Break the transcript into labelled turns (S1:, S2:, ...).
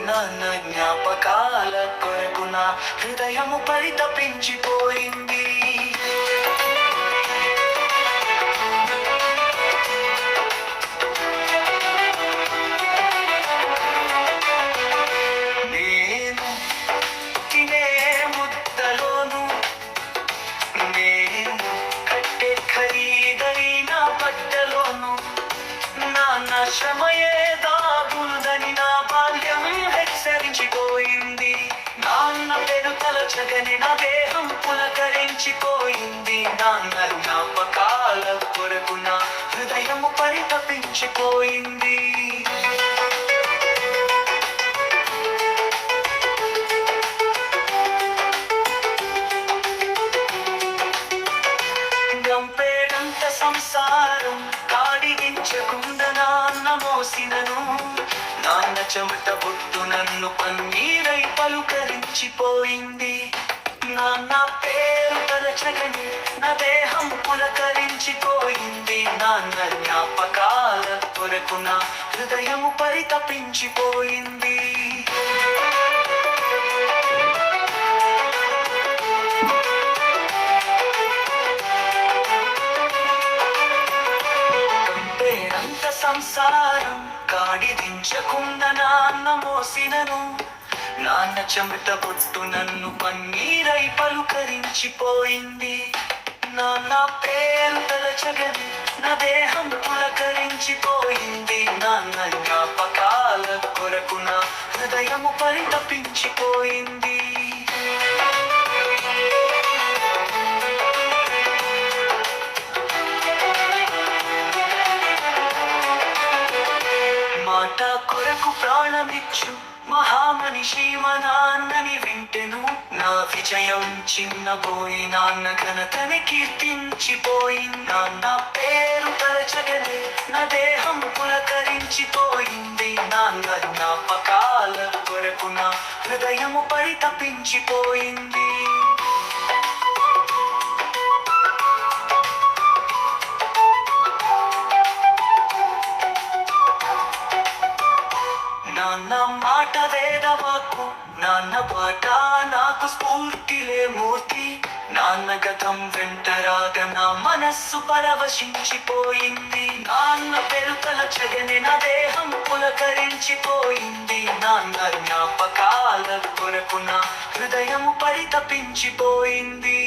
S1: నాన్న జ్ఞాపకాల కొరకు నా హృదయము పరితపించిపోయింది. నేను తినే ముద్దలోను, నేను కట్టే ఖరీదైన బట్టలోను నాన్న శ్రమయే దాగుందని నా బాల్యం హెచ్చరించిపోయింది. నాన్న పేరు తలచగని నా దేహం పులకరించిపోయింది. నాన్న జ్ఞాపకాల కొరకు నా హృదయము పరితపించిపోయింది. గంపేడంత సంసారం కాడిగించకుండా నాన్న మోసినను, నాన్న చెమట బొట్టు నన్ను పన్నీరై పలుకరించిపోయింది. నాన్న పేరు తలచగని నా దేహం పులకరించిపోయింది. నాన్న జ్ఞాపకాల కొరకు నా హృదయము పరితపించిపోయింది. పేరంత సంసారం కాడిదించకుండా నాన్న మోసినను, నాన్న చెమట బొట్టు నన్ను పన్నీరై పలుకరించిపోయింది. నాన్న పేరు తలచగని నా దేహం పులకరించిపోయింది. నాన్న జ్ఞాపకాల కొరకు నా హృదయము పరితపించిపోయింది. మాట కొరకు ప్రాణమిచ్చు మహామనిషి మా నాన్నని వింటెను. నా విజయం చిన్నబోయి నాన్న ఘనతని కీర్తించిపోయింది. నాన్న పేరు తలచగలే నా దేహం పులకరించిపోయింది. నాన్న జ్ఞాపకాల కొరకు నా హృదయము పరితపించిపోయింది. నాన్న మాట వేదవాకు, నాన్న పాట నాకు స్ఫూర్తిలే మూర్తి. నాన్న గతం వెంటరాగ నా మనస్సు పరవశించిపోయింది. నాన్న పేరు తలచగని నా దేహం పులకరించిపోయింది. నాన్న జ్ఞాపకాల కొరకు నా హృదయము పరితపించిపోయింది.